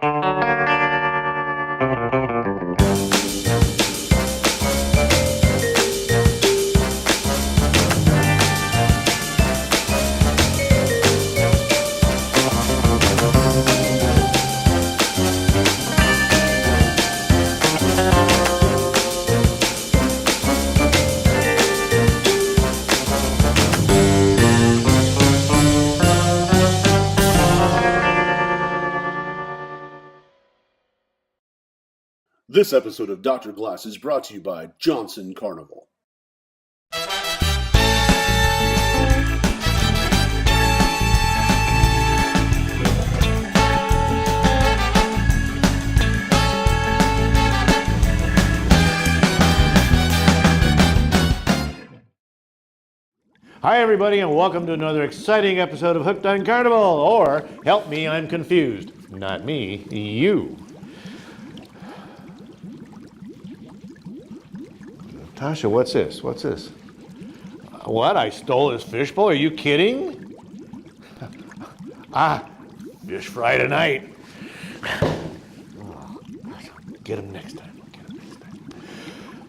This episode of Dr. Glass is brought to you by Johnson Carnival. Hi everybody, and welcome to another exciting episode of Hooked on Carnival, or help me, I'm confused. Not me, you. Tasha, what's this? What's this? What? I stole his fishbowl? Are you kidding? Fish fry tonight. Get him next time.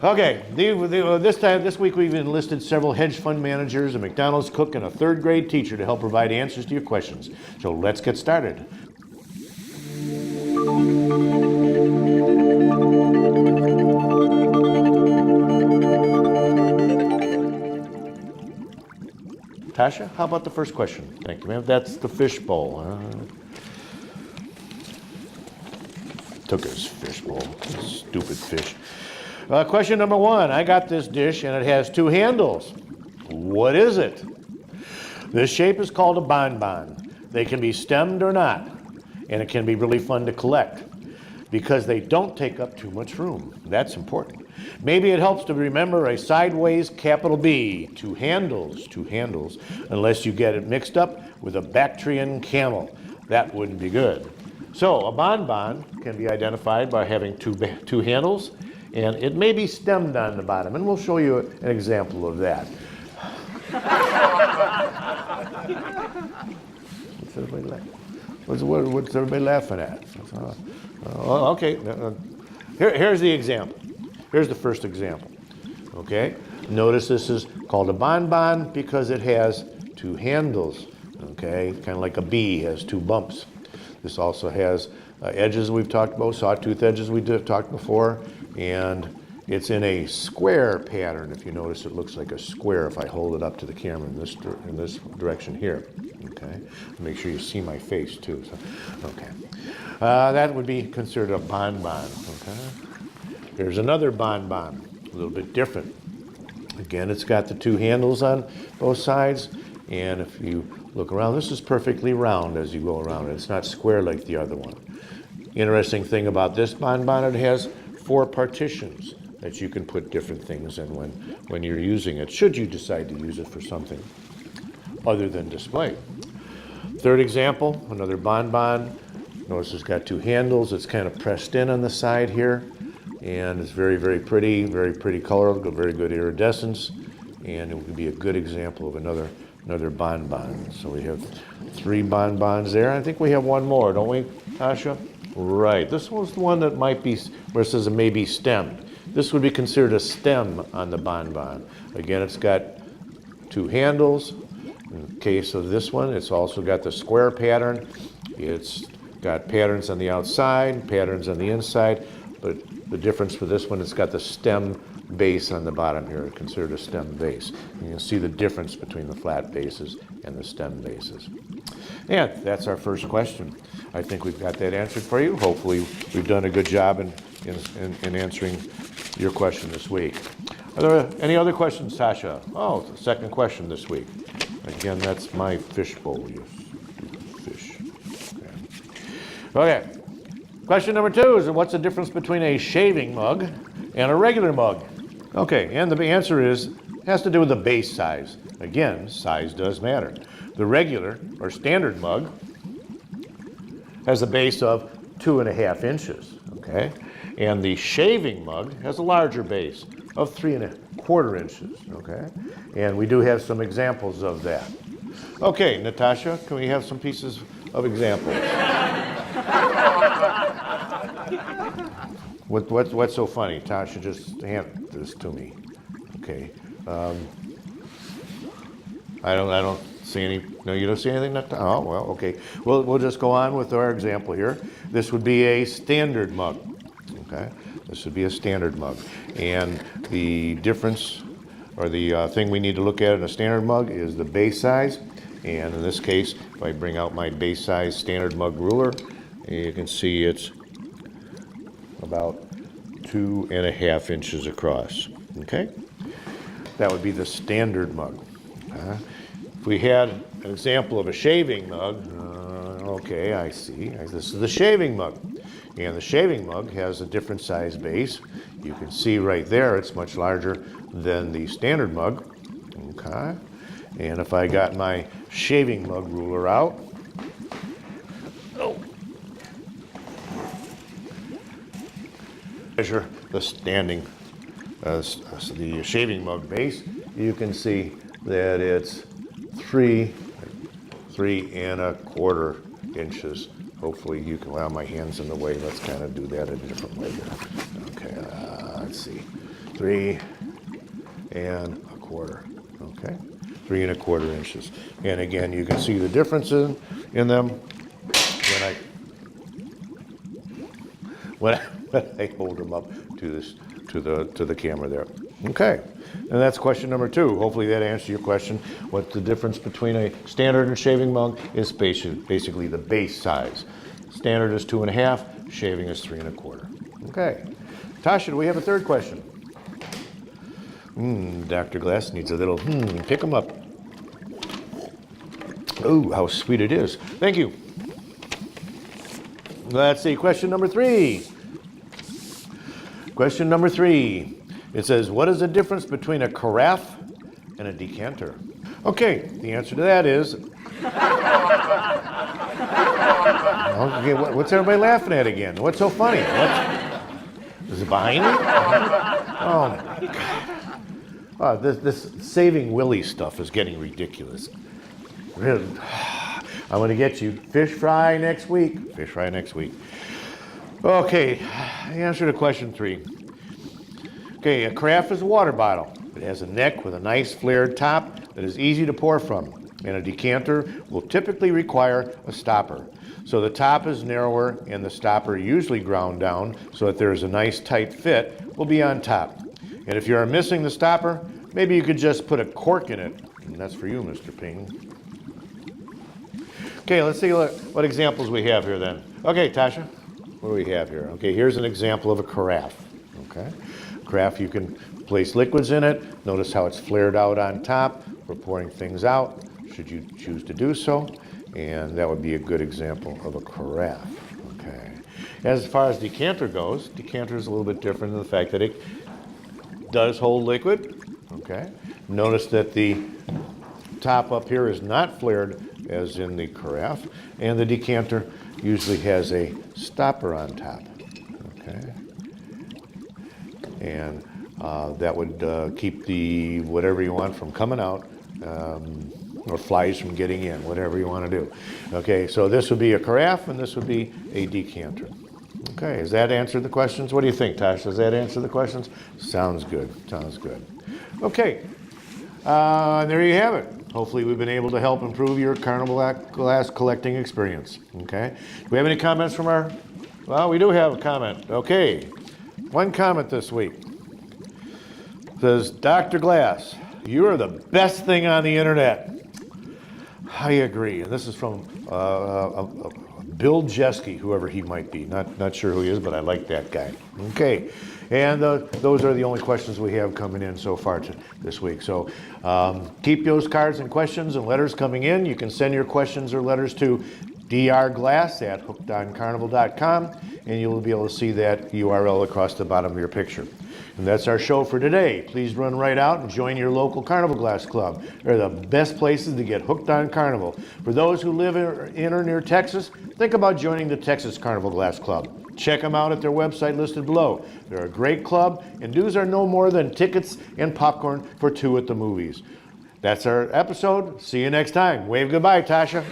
Okay, this week we've enlisted several hedge fund managers, a McDonald's cook, and a third grade teacher to help provide answers to your questions. So let's get started. Tasha, how about the first question? Thank you, ma'am. That's the fishbowl. Took his fishbowl. Stupid fish. Question number one. I got this dish and it has two handles. What is it? This shape is called a bonbon. They can be stemmed or not, and it can be really fun to collect because they don't take up too much room. That's important. Maybe it helps to remember a sideways capital B, two handles, unless you get it mixed up with a Bactrian camel. That wouldn't be good. So a bonbon can be identified by having two handles, and it may be stemmed on the bottom, and we'll show you an example of that. What's everybody laughing at? Okay, here's the example. Here's the first example, okay? Notice this is called a bonbon because it has two handles, okay? Kind of like a bee has two bumps. This also has edges we've talked about, sawtooth edges we talked before, and it's in a square pattern. If you notice, it looks like a square if I hold it up to the camera in this direction here, okay? Make sure you see my face too, so, okay. That would be considered a bonbon, okay? Here's another bonbon, a little bit different. Again, it's got the two handles on both sides, and if you look around, this is perfectly round as you go around it. It's not square like the other one. Interesting thing about this bonbon, it has 4 partitions that you can put different things in when you're using it, should you decide to use it for something other than display. Third example, another bonbon. Notice it's got two handles. It's kind of pressed in on the side here. And it's very, very pretty color, very good iridescence, and it would be a good example of another bonbon. So we have 3 bonbons there. I think we have one more, don't we, Tasha? Right. This was the one that might be, where it says it may be stemmed. This would be considered a stem on the bonbon. Again, it's got 2 handles. In the case of this one, it's also got the square pattern. It's got patterns on the outside, patterns on the inside, but the difference for this one, it's got the stem base on the bottom here, considered a stem base. And you'll see the difference between the flat bases and the stem bases. And that's our first question. I think we've got that answered for you. Hopefully we've done a good job in answering your question this week. Are there any other questions, Tasha? Oh, it's the second question this week. Again, that's my fish bowl. You fish. Okay. Question number 2 is, what's the difference between a shaving mug and a regular mug? Okay, and the answer is, it has to do with the base size. Again, size does matter. The regular or standard mug has a base of 2.5 inches, okay? And the shaving mug has a larger base of 3.25 inches, okay? And we do have some examples of that. Okay, Natasha, can we have some pieces of examples? What's so funny? Tasha just handed this to me. Okay. I don't see any. No, you don't see anything. Oh well. Okay. We'll just go on with our example here. This would be a standard mug. Okay. This would be a standard mug, and the difference, or the thing we need to look at in a standard mug is the base size. And in this case, if I bring out my base size standard mug ruler, you can see it's about 2.5 inches across. Okay, that would be the standard mug. If we had an example of a shaving mug, okay, I see. This is the shaving mug. And the shaving mug has a different size base. You can see right there it's much larger than the standard mug. Okay. And if I got my shaving mug ruler out, measure the the shaving mug base, you can see that it's 3.25 inches. Hopefully you can, well, my hand's in the way. Let's kind of do that a different way here. Okay, let's see. 3.25. Okay, 3.25 inches. And again, you can see the difference in them when I hold them up to the camera there. Okay, and that's question number 2. Hopefully that answers your question. What the difference between a standard and shaving mug is basically the base size. Standard is 2.5, shaving is 3.25. Okay, Tasha, do we have a third question? Dr. Glass needs a little, pick them up. Oh, how sweet it is. Thank you. Let's see, question number 3. Question number 3. It says, what is the difference between a carafe and a decanter? Okay, the answer to that is... Okay, what's everybody laughing at again? What's so funny? Is it behind me? Oh, my God. Oh, this Saving Willie stuff is getting ridiculous. Really. I'm going to get you. Fish fry next week. Fish fry next week. Okay, the answer to question 3. Okay, a carafe is a water bottle. It has a neck with a nice flared top that is easy to pour from. And a decanter will typically require a stopper. So the top is narrower and the stopper, usually ground down so that there is a nice tight fit, will be on top. And if you are missing the stopper, maybe you could just put a cork in it. And that's for you, Mr. Ping. Okay, let's see what examples we have here then. Okay, Tasha, what do we have here? Okay, here's an example of a carafe. Okay, carafe, you can place liquids in it. Notice how it's flared out on top for pouring things out, should you choose to do so. And that would be a good example of a carafe. Okay. As far as decanter goes, decanter is a little bit different in the fact that it does hold liquid. Okay. Notice that the top up here is not flared as in the carafe, and the decanter usually has a stopper on top. Okay. And that would keep the whatever you want from coming out. Or flies from getting in, whatever you want to do. Okay, so this would be a carafe and this would be a decanter. Okay, has that answered the questions? What do you think, Tosh? Does that answer the questions? Sounds good, sounds good. Okay, there you have it. Hopefully we've been able to help improve your Carnival glass collecting experience. Okay, do we have any comments from our, well, we do have a comment. Okay, one comment this week. It says, Dr. Glass, you are the best thing on the internet. I agree. And this is from Bill Jeske, whoever he might be. Not sure who he is, but I like that guy. Okay. And those are the only questions we have coming in so far this week. So keep those cards and questions and letters coming in. You can send your questions or letters to drglass@hookedoncarnival.com, and you'll be able to see that URL across the bottom of your picture. And that's our show for today. Please run right out and join your local Carnival Glass Club. They're the best places to get hooked on Carnival. For those who live in or near Texas, think about joining the Texas Carnival Glass Club. Check them out at their website listed below. They're a great club, and dues are no more than tickets and popcorn for 2 at the movies. That's our episode. See you next time. Wave goodbye, Tasha.